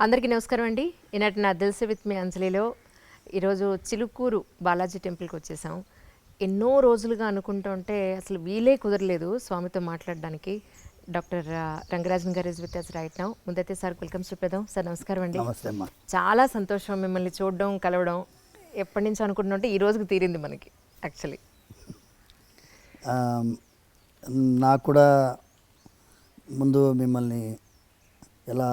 అందరికీ నమస్కారం అండి. ఈనాటి నా దిల్సే విత్ మీ అంజలిలో ఈరోజు చిలుకూరు బాలాజీ టెంపుల్కి వచ్చేసాం. ఎన్నో రోజులుగా అనుకుంటూ ఉంటే అసలు వీలే కుదరలేదు స్వామితో మాట్లాడడానికి. డాక్టర్ రంగరాజన్ గారు is with us right now. ముందైతే సార్ వెల్కమ్ సుప్రదం సార్. నమస్కారం అండి. నమస్తే అమ్మా. చాలా సంతోషం మిమ్మల్ని చూడడం, కలవడం. ఎప్పటి నుంచి అనుకుంటుంటే ఈ రోజుకి తీరింది మనకి యాక్చువల్లీ. నాకు కూడా ముందు మిమ్మల్ని ఎలా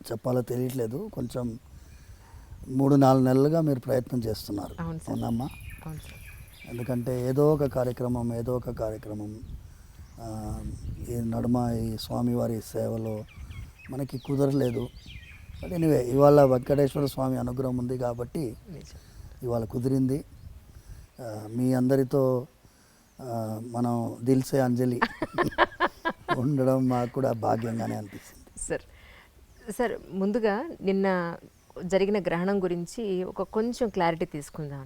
చెప్పాలో తెలియట్లేదు. కొంచెం 3-4 నెలలుగా మీరు ప్రయత్నం చేస్తున్నారు. అవునమ్మా. అవును సార్. ఎందుకంటే ఏదో ఒక కార్యక్రమం ఈ నడుమ ఈ స్వామివారి సేవలో మనకి కుదరలేదు. బట్ ఎనీవే ఇవాళ వెంకటేశ్వర స్వామి అనుగ్రహం ఉంది కాబట్టి ఇవాళ కుదిరింది. మీ అందరితో మనం దిల్సే అంజలి ఉండడం మాకు కూడా భాగ్యంగానే అనిపిస్తుంది. సార్ ముందుగా నిన్న జరిగిన గ్రహణం గురించి కొంచెం క్లారిటీ తీసుకుందాం.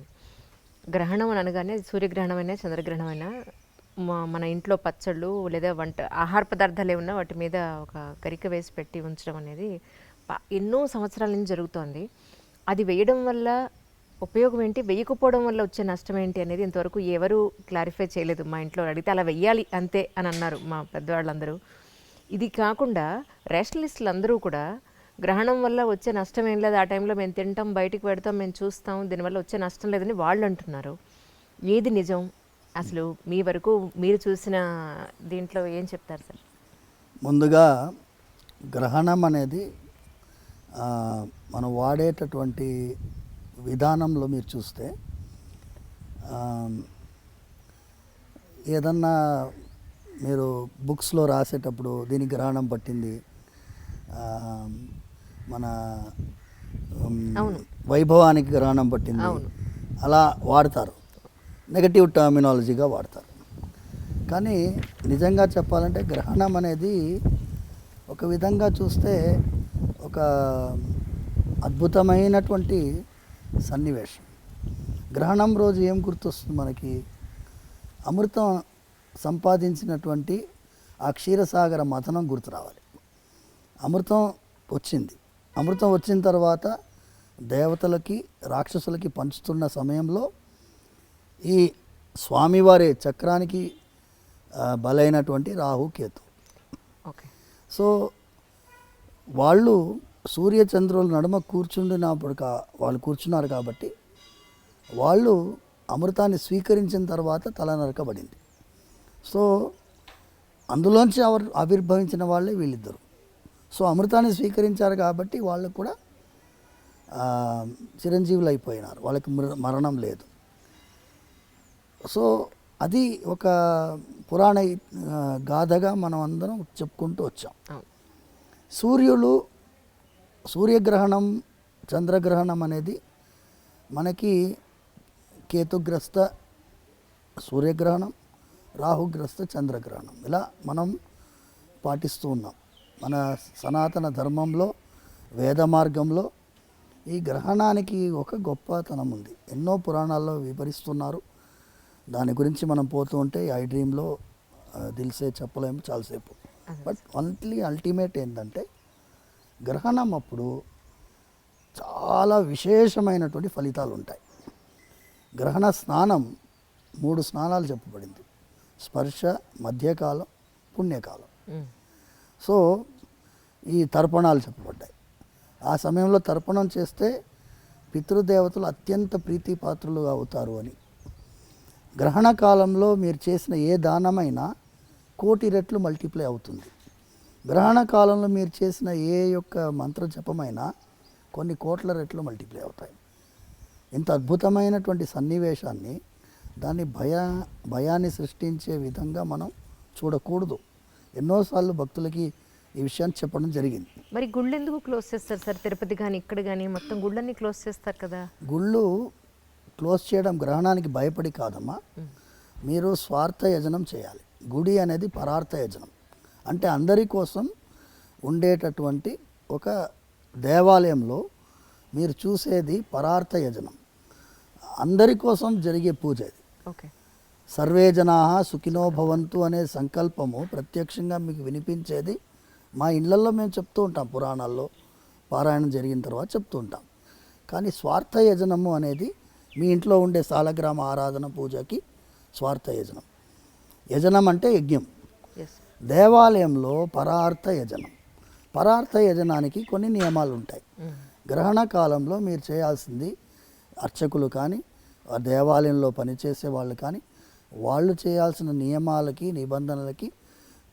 గ్రహణం అని అనగానే సూర్యగ్రహణమైనా చంద్రగ్రహణమైనా మన ఇంట్లో పచ్చళ్ళు లేదా ఆహార పదార్థాలు ఏమన్నా వాటి మీద ఒక గరిక వేసి పెట్టి ఉంచడం అనేది ఎన్నో సంవత్సరాల నుంచి జరుగుతోంది. అది వేయడం వల్ల ఉపయోగం ఏంటి, వేయకపోవడం వల్ల వచ్చే నష్టం ఏంటి అనేది ఇంతవరకు ఎవరు క్లారిఫై చేయలేదు. మా ఇంట్లో అడిగితే అలా వెయ్యాలి అంతే అని అన్నారు మా పెద్దవాళ్ళందరూ. ఇది కాకుండా రేషనలిస్టులు అందరూ కూడా గ్రహణం వల్ల వచ్చే నష్టం ఏం లేదు, ఆ టైంలో మేము తింటాం, బయటికి పెడతాం, మేము చూస్తాం, దీనివల్ల వచ్చే నష్టం లేదని వాళ్ళు అంటున్నారు. ఏది నిజం అసలు? మీ వరకు మీరు చూసిన దీంట్లో ఏం చెప్తారు సార్? ముందుగా గ్రహణం అనేది మనం వాడేటటువంటి విధానంలో మీరు చూస్తే ఏదన్నా మీరు బుక్స్లో రాసేటప్పుడు దీనికి గ్రహణం పట్టింది, మన వైభవానికి గ్రహణం పట్టింది అలా వాడతారు, నెగటివ్ టర్మినాలజీగా వాడతారు. కానీ నిజంగా చెప్పాలంటే గ్రహణం అనేది ఒక విధంగా చూస్తే ఒక అద్భుతమైనటువంటి సన్నివేశం. గ్రహణం రోజు ఏం గుర్తొస్తుంది మనకి? అమృతం సంపాదించినటువంటి ఆ క్షీరసాగర మథనం గుర్తు రావాలి. అమృతం వచ్చిన తర్వాత దేవతలకి రాక్షసులకి పంచుతున్న సమయంలో ఈ స్వామివారి చక్రానికి బలైనటువంటి రాహు కేతు. సో వాళ్ళు సూర్యచంద్రుల నడుమ వాళ్ళు కూర్చున్నారు కాబట్టి వాళ్ళు అమృతాన్ని స్వీకరించిన తర్వాత తల నరకబడింది. సో అందులోంచి ఆవిర్భవించిన వాళ్ళే వీళ్ళిద్దరు. సో అమృతాన్ని స్వీకరించారు కాబట్టి వాళ్ళు కూడా చిరంజీవులు అయిపోయినారు, వాళ్ళకి మరణం లేదు. సో అది ఒక పురాణ గాథగా మనం అందరం చెప్పుకుంటూ వచ్చాం. సూర్యగ్రహణం, చంద్రగ్రహణం అనేది మనకి కేతుగ్రస్త సూర్యగ్రహణం, రాహుగ్రస్త చంద్రగ్రహణం ఇలా మనం పాటిస్తూ ఉన్నాం. మన సనాతన ధర్మంలో, వేద మార్గంలో ఈ గ్రహణానికి ఒక గొప్పతనం ఉంది. ఎన్నో పురాణాల్లో వివరిస్తున్నారు. దాని గురించి మనం పోతూ ఉంటే ఐ డ్రీమ్లో దిల్సే చెప్పలేము చాలాసేపు. బట్ అల్టిమేట్ ఏంటంటే గ్రహణం అప్పుడు చాలా విశేషమైనటువంటి ఫలితాలు ఉంటాయి. గ్రహణ స్నానం 3 స్నానాలు చెప్పబడింది: స్పర్శ, మధ్యకాలం, పుణ్యకాలం. సో ఈ తర్పణాలు చెప్పబడ్డాయి. ఆ సమయంలో తర్పణం చేస్తే పితృదేవతలు అత్యంత ప్రీతిపాత్రులుగా అవుతారు అని. గ్రహణ కాలంలో మీరు చేసిన ఏ దానమైనా 1,000,000 రెట్లు మల్టిప్లై అవుతుంది. గ్రహణ కాలంలో మీరు చేసిన ఏ యొక్క మంత్ర జపమైనా కొన్ని కోట్ల రెట్లు మల్టిప్లై అవుతాయి. ఇంత అద్భుతమైనటువంటి సన్నివేశాన్ని దాన్ని భయాన్ని సృష్టించే విధంగా మనం చూడకూడదు. ఎన్నోసార్లు భక్తులకి ఈ విషయాన్ని చెప్పడం జరిగింది. మరి గుళ్ళు ఎందుకు క్లోజ్ చేస్తారు సార్? తిరుపతి కానీ ఇక్కడ కానీ మొత్తం గుళ్ళన్నీ క్లోజ్ చేస్తారు కదా. గుళ్ళు క్లోజ్ చేయడం గ్రహణానికి భయపడి కాదమ్మా. మీరు స్వార్థ యజనం చేయాలి. గుడి అనేది పరార్థ యజనం, అంటే అందరి కోసం ఉండేటటువంటి ఒక దేవాలయంలో మీరు చూసేది పరార్థ యజనం, అందరి కోసం జరిగే పూజ ఇది. సర్వే జనాః సుఖినో భవంతు అనే సంకల్పము ప్రత్యక్షంగా మీకు వినిపించేది మా ఇళ్లలో మేము చెప్తూ ఉంటాం. పురాణాల్లో పారాయణం జరిగిన తర్వాత చెప్తూ ఉంటాం. కానీ స్వార్థ యజనము అనేది మీ ఇంట్లో ఉండే సాలగ్రామ ఆరాధన పూజకి స్వార్థ యజనం. యజనం అంటే యజ్ఞం. ఎస్. దేవాలయంలో పరార్థ యజనం. పరార్థ యజనానికి కొన్ని నియమాలు ఉంటాయి. గ్రహణ కాలంలో మీరు చేయాల్సింది అర్చకులు కానీ ఆ దేవాలయంలో పనిచేసే వాళ్ళు కానీ వాళ్ళు చేయాల్సిన నియమాలకి నిబంధనలకి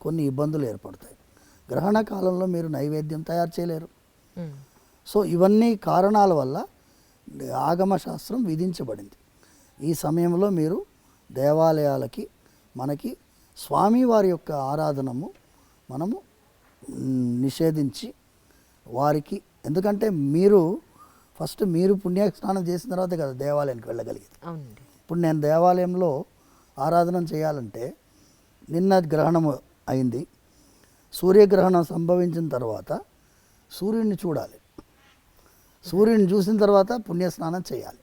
కొన్ని ఇబ్బందులు ఏర్పడతాయి. గ్రహణ కాలంలో మీరు నైవేద్యం తయారు చేయలేరు. సో ఇవన్నీ కారణాల వల్ల ఆగమ శాస్త్రం విధించబడింది. ఈ సమయంలో మీరు దేవాలయాలకి మనకి స్వామివారి యొక్క ఆరాధనము మనము నిషేధించి వారికి, ఎందుకంటే మీరు ఫస్ట్ మీరు పుణ్యస్నానం చేసిన తర్వాతే కదా దేవాలయానికి వెళ్ళగలిగేది. అవునండి. ఇప్పుడు నేను దేవాలయంలో ఆరాధన చేయాలంటే నిన్న గ్రహణం అయింది, సూర్యగ్రహణం సంభవించిన తర్వాత సూర్యుడిని చూడాలి. సూర్యుడిని చూసిన తర్వాత పుణ్యస్నానం చేయాలి.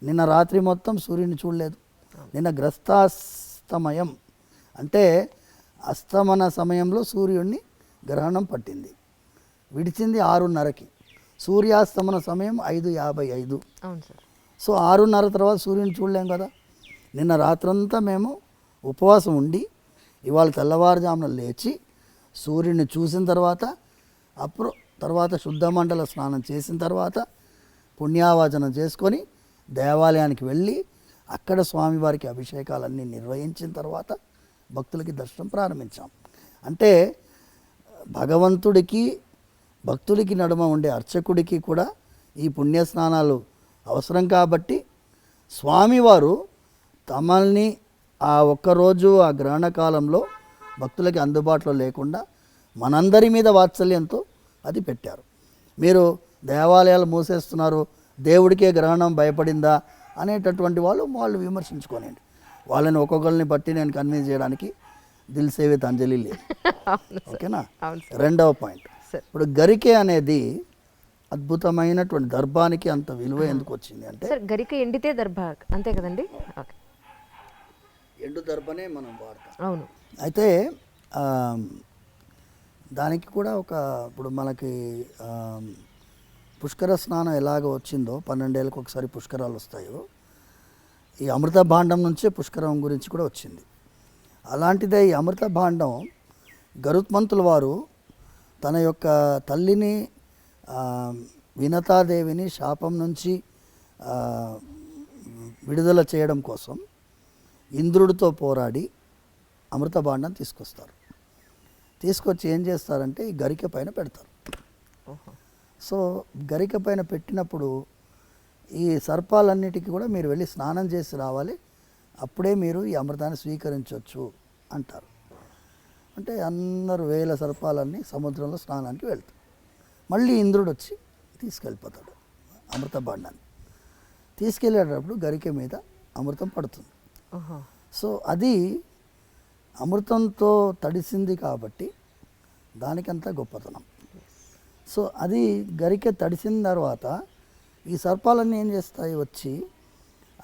నిన్న రాత్రి మొత్తం సూర్యుడిని చూడలేదు. నిన్న గ్రస్తాస్తమయం అంటే అస్తమన సమయంలో సూర్యుడిని గ్రహణం పట్టింది, విడిచింది 6:30కి. సూర్యాస్తమన సమయం 5:55. అవును సార్. సో 6:30 తర్వాత సూర్యుని చూడలేం కదా. నిన్న రాత్రంతా మేము ఉపవాసం ఉండి ఇవాళ తెల్లవారుజామున లేచి సూర్యుడిని చూసిన తర్వాత శుద్ధమండల స్నానం చేసిన తర్వాత పుణ్యావాచనం చేసుకొని దేవాలయానికి వెళ్ళి అక్కడ స్వామివారికి అభిషేకాలన్నీ నిర్వహించిన తర్వాత భక్తులకి దర్శనం ప్రారంభించాం. అంటే భగవంతుడికి భక్తుడికి నడుమ ఉండే అర్చకుడికి కూడా ఈ పుణ్యస్నానాలు అవసరం కాబట్టి స్వామివారు తమల్ని ఆ ఒక్కరోజు ఆ గ్రహణ కాలంలో భక్తులకి అందుబాటులో లేకుండా మనందరి మీద వాత్సల్యంతో అది పెట్టారు. మీరు దేవాలయాలు మూసేస్తున్నారు, దేవుడికే గ్రహణం భయపడిందా అనేటటువంటి వాళ్ళు విమర్శించుకోనండి. వాళ్ళని ఒక్కొక్కరిని బట్టి నేను కన్విన్స్ చేయడానికి దిల్ సేవిత్ అంజలి లేదు. ఓకేనా. రెండవ పాయింట్, ఇప్పుడు గరికె అనేది అద్భుతమైనటువంటి దర్భానికి అంత విలువ ఎందుకు వచ్చింది అంటే గరిక ఎండితే దర్భ అంతే కదండి. ఎండు దర్భనే మనం వాడతాం. అవును. అయితే దానికి కూడా ఇప్పుడు మనకి పుష్కర స్నానం ఎలాగ వచ్చిందో 12 ఏళ్ళకి ఒకసారి పుష్కరాలు వస్తాయో ఈ అమృత భాండం నుంచే పుష్కరం గురించి కూడా వచ్చింది. అలాంటిదే ఈ అమృత భాండం గరుత్మంతుల వారు తన యొక్క తల్లిని వినతాదేవిని శాపం నుంచి విడుదల చేయడం కోసం ఇంద్రుడితో పోరాడి అమృత భాండం తీసుకొచ్చి ఏం చేస్తారంటే ఈ గరిక పైన పెడతారు. సో గరిక పైన పెట్టినప్పుడు ఈ సర్పాలన్నిటికీ కూడా మీరు వెళ్ళి స్నానం చేసి రావాలి, అప్పుడే మీరు ఈ అమృతాన్ని స్వీకరించవచ్చు అంటారు. అంటే అందరూ వేల సర్పాలన్నీ సముద్రంలో స్నానానికి వెళ్తారు. మళ్ళీ ఇంద్రుడు వచ్చి తీసుకెళ్ళిపోతాడు అమృత భాండాన్ని. తీసుకెళ్ళేటప్పుడు గరిక మీద అమృతం పడుతుంది. సో అది అమృతంతో తడిసింది కాబట్టి దానికంతా గొప్పతనం. సో అది గరికె తడిసిన తర్వాత ఈ సర్పాలన్నీ ఏం చేస్తాయి, వచ్చి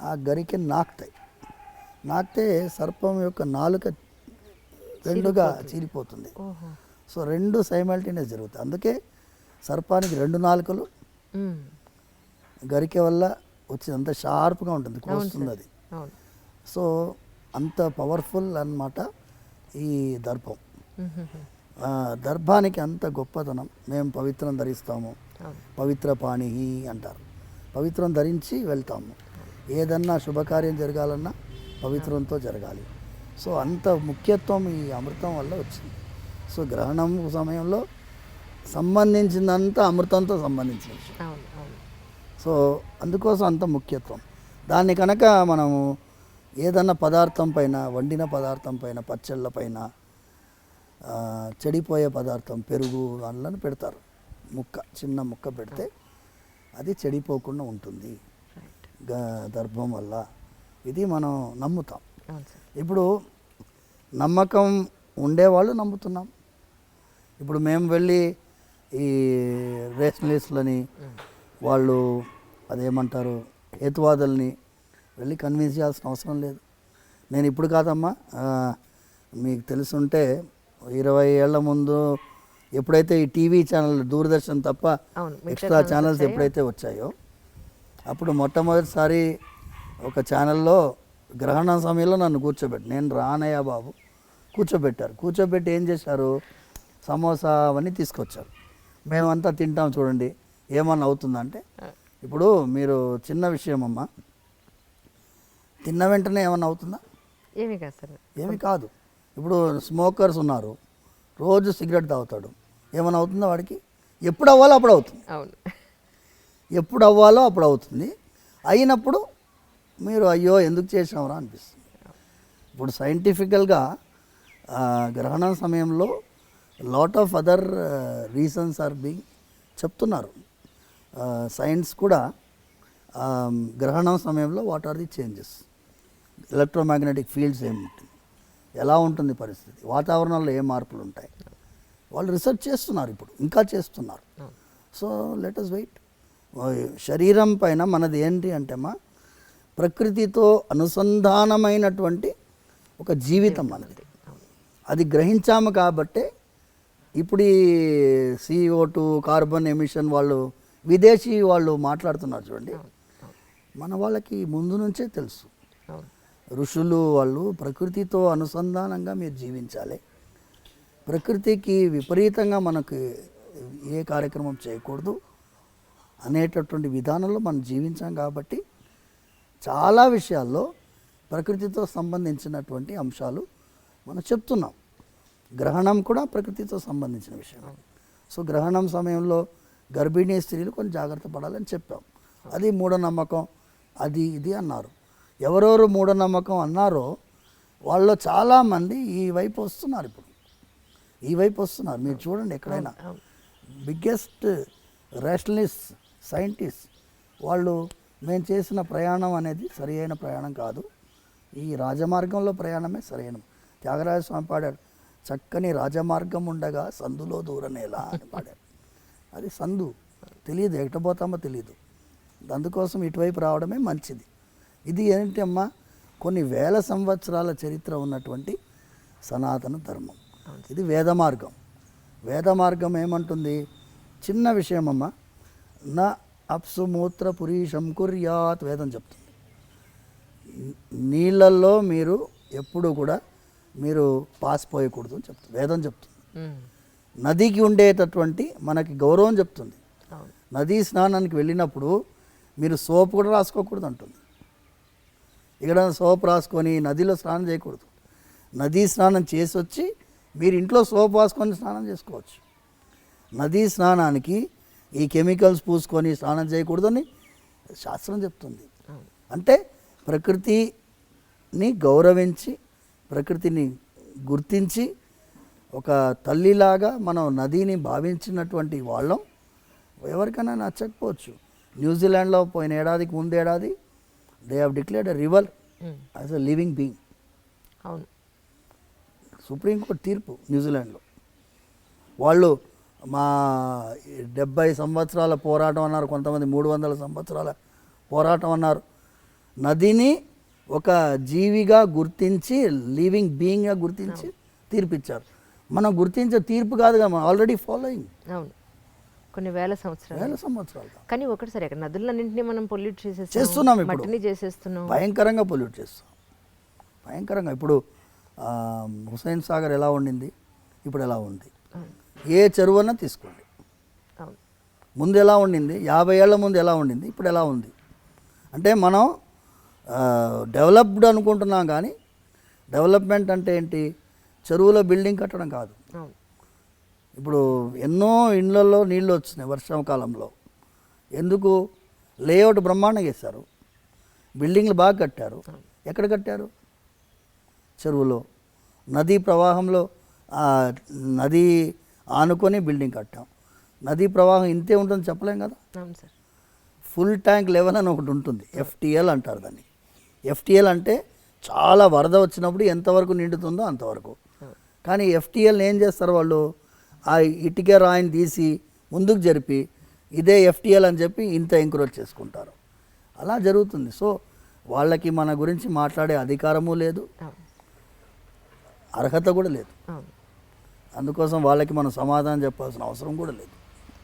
ఆ గరికెని నాకితే సర్పం యొక్క నాలుక రెండుగా చీలిపోతుంది. సో రెండు సైమల్టేనియస్ జరుగుతాయి. అందుకే సర్పానికి 2 నాలుకలు గరికె వల్ల వచ్చి అంత షార్ప్గా ఉంటుంది, కోస్తుంది అది. సో అంత పవర్ఫుల్ అన్నమాట ఈ దర్భం. దర్భానికి అంత గొప్పతనం. మేము పవిత్రం ధరిస్తాము, పవిత్ర పాణి అంటారు. పవిత్రం ధరించి వెళ్తాము. ఏదన్నా శుభకార్యం జరగాలన్నా పవిత్రంతో జరగాలి. సో అంత ముఖ్యత్వం ఈ అమృతం వల్ల వచ్చింది. సో గ్రహణం సమయంలో సంబంధించిందంతా అమృతంతో సంబంధించిన విషయం. సో అందుకోసం అంత ముఖ్యత్వం. దాన్ని కనుక మనము ఏదన్నా పదార్థం పైన, వండిన పదార్థం పైన, పచ్చళ్ళ పైన, చెడిపోయే పదార్థం పెరుగు అందులో పెడతారు, చిన్న ముక్క పెడితే అది చెడిపోకుండా ఉంటుంది దర్భం వల్ల. ఇది మనం నమ్ముతాం. ఇప్పుడు నమ్మకం ఉండేవాళ్ళు నమ్ముతున్నాం. ఇప్పుడు మేము వెళ్ళి ఈ రేషనలిస్టులని వాళ్ళు అదేమంటారు హేతువాదుల్ని వెళ్ళి కన్విన్స్ చేయాల్సిన అవసరం లేదు. నేను ఇప్పుడు కాదమ్మా, మీకు తెలుసుంటే 20 ఏళ్ల ముందు ఎప్పుడైతే ఈ టీవీ ఛానల్ దూరదర్శన్ తప్ప అవును, మిగతా ఎక్స్ట్రా ఛానల్స్ ఛానల్స్ వచ్చాయో. ఎప్పుడైతే వచ్చాయో అప్పుడు మొట్టమొదటిసారి ఒక ఛానల్లో గ్రహణ సమయంలో నన్ను కూర్చోబెట్టి, నేను రానయ్య బాబు, కూర్చోబెట్టి ఏం చేశారు, సమోసా అవన్నీ తీసుకొచ్చారు. మేమంతా తింటాం చూడండి, ఏమన్నా అవుతుందంటే, ఇప్పుడు మీరు చిన్న విషయం అమ్మా, తిన్న వెంటనే ఏమన్నా అవుతుందా? ఏమీ కాదు సార్. ఏమి కాదు. ఇప్పుడు స్మోకర్స్ ఉన్నారు, రోజు సిగరెట్ తాగుతాడు, ఏమైనా అవుతుందా వాడికి? ఎప్పుడు అవ్వాలో అప్పుడు అవుతుంది, అవును. ఎప్పుడు అవ్వాలో అప్పుడు అవుతుంది. అయినప్పుడు మీరు అయ్యో ఎందుకు చేసామరా అనిపిస్తుంది. ఇప్పుడు సైంటిఫికల్గా గ్రహణం సమయంలో lot of other reasons are being చెప్తున్నారు. సైన్స్ కూడా గ్రహణం సమయంలో what are the changes, electromagnetic fields ఏముంటుంది, ఎలా ఉంటుంది పరిస్థితి, వాతావరణంలో ఏ మార్పులు ఉంటాయి, వాళ్ళు రీసెర్చ్ చేస్తున్నారు, ఇప్పుడు ఇంకా చేస్తున్నారు. So let us wait. శరీరం పైన మనది ఏంటి అంటే అమ్మా, ప్రకృతితో అనుసంధానమైనటువంటి ఒక జీవితం మనది. అది గ్రహించాము కాబట్టే ఇప్పుడు ఈ CO2 కార్బన్ ఎమిషన్ వాళ్ళు విదేశీ వాళ్ళు మాట్లాడుతున్నారు చూడండి, మన వాళ్ళకి ముందు నుంచే తెలుసు. ఋషులు వాళ్ళు ప్రకృతితో అనుసంధానంగా మీరు జీవించాలి, ప్రకృతికి విపరీతంగా మనకు ఏ కార్యక్రమం చేయకూడదు అనేటటువంటి విధానంలో మనం జీవించాం కాబట్టి చాలా విషయాల్లో ప్రకృతితో సంబంధించినటువంటి అంశాలు మనం చెప్తున్నాం. గ్రహణం కూడా ప్రకృతితో సంబంధించిన విషయం. సో గ్రహణం సమయంలో గర్భిణీ స్త్రీలు కొంచెం జాగ్రత్త పడాలని చెప్పాం. అది మూఢనమ్మకం, అది ఇది అన్నారు. ఎవరెవరు మూఢనమ్మకం అన్నారో వాళ్ళు చాలామంది ఈ వైపు వస్తున్నారు, ఇప్పుడు ఈ వైపు వస్తున్నారు. మీరు చూడండి ఎక్కడైనా బిగ్గెస్ట్ రేషనలిస్ట్ సైంటిస్ట్ వాళ్ళు మేము చేసిన ప్రయాణం అనేది సరి అయిన ప్రయాణం కాదు, ఈ రాజమార్గంలో ప్రయాణమే సరైన. త్యాగరాజ స్వామి పాడాడు, చక్కని రాజమార్గం ఉండగా సందులో దూరనేలా అని పాడాడు. అది సందు తెలియదు, ఎక్కడపోతామో తెలియదు, అందుకోసం ఇటువైపు రావడమే మంచిది. ఇది ఏంటి అమ్మా, కొన్ని వేల సంవత్సరాల చరిత్ర ఉన్నటువంటి సనాతన ధర్మం. ఇది వేద మార్గం. వేద మార్గం ఏమంటుంది, చిన్న విషయం అమ్మ, నా అప్సుమూత్ర పురీషం కుర్యాత్ వేదం చెప్తుంది. నీళ్ళల్లో మీరు ఎప్పుడు కూడా మీరు పాసిపోయకూడదు అని చెప్తుంది వేదం చెప్తుంది. నదికి ఉండేటటువంటి మనకి గౌరవం చెప్తుంది. నదీ స్నానానికి వెళ్ళినప్పుడు మీరు సోప్ కూడా రాసుకోకూడదు అంటుంది. ఇక్కడ సోప్ రాసుకొని నదిలో స్నానం చేయకూడదు. నదీ స్నానం చేసి వచ్చి మీరు ఇంట్లో సోప్ రాసుకొని స్నానం చేసుకోవచ్చు. నదీ స్నానానికి ఈ కెమికల్స్ పూసుకొని స్నానం చేయకూడదని శాస్త్రం చెప్తుంది. అంటే ప్రకృతిని గౌరవించి, ప్రకృతిని గుర్తించి, ఒక తల్లిలాగా మనం నదిని భావించినటువంటి వాళ్ళం. ఎవరికైనా నచ్చకపోవచ్చు. న్యూజిలాండ్లో పోయిన ఏడాదికి ముందేడాది they have declared a river as a living being. అవును, సుప్రీంకోర్టు తీర్పు న్యూజిలాండ్లో. వాళ్ళు మా 70 సంవత్సరాల పోరాటం అన్నారు, కొంతమంది 300 సంవత్సరాల పోరాటం అన్నారు. నదిని ఒక జీవిగా గుర్తించి, లివింగ్ బీయింగ్గా గుర్తించి తీర్పిచ్చారు. మనం గుర్తించే తీర్పు కాదుగా, మనం ఆల్రెడీ ఫాలోయింగ్. అవును, కొన్ని వేల సంవత్సరాలు. కానీ ఒకటి సరే, నదులన్నింటినీ మనం పొల్యూట్ చేస్తున్నాం, ఇప్పుడు మట్టిని చేసేస్తున్నాం, భయంకరంగా పొల్యూట్ చేస్తాం, భయంకరంగా. ఇప్పుడు హుస్సేన్ సాగర్ ఎలా ఉండింది, ఇప్పుడు ఎలా ఉంది? ఏ చెరువన్నా తీసుకోండి, ముందు ఎలా ఉండింది, 50 ఏళ్ల ముందు ఎలా ఉండింది, ఇప్పుడు ఎలా ఉంది? అంటే మనం డెవలప్డ్ అనుకుంటున్నాం, కానీ డెవలప్మెంట్ అంటే ఏంటి? చెరువులో బిల్డింగ్ కట్టడం కాదు. ఇప్పుడు ఎన్నో ఇళ్లలో నీళ్ళు వచ్చినాయి వర్షాకాలంలో. ఎందుకు? లేఅవుట్ బ్రహ్మాండంగా వేశారు, బిల్డింగ్లు బాగా కట్టారు. ఎక్కడ కట్టారు? చెరువులో. నదీ ప్రవాహంలో నది ఆనుకొని బిల్డింగ్ కట్టాం. నదీ ప్రవాహం ఇంతే ఉంటుంది చెప్పలేం కదా. ఫుల్ ట్యాంక్ లెవెల్ అని ఒకటి ఉంటుంది, FTL అంటారు దాన్ని. FTL అంటే చాలా వరద వచ్చినప్పుడు ఎంతవరకు నిండుతుందో అంతవరకు. కానీ FTL ఏం చేస్తారు వాళ్ళు? ఆ ఇటుక రాయిని తీసి ముందుకు జరిపి ఇదే FTL అని చెప్పి ఇంత ఎంక్రోచ్ చేసుకుంటారు. అలా జరుగుతుంది. సో వాళ్ళకి మన గురించి మాట్లాడే అధికారము లేదు, అర్హత కూడా లేదు. అందుకోసం వాళ్ళకి మనం సమాధానం చెప్పాల్సిన అవసరం కూడా లేదు.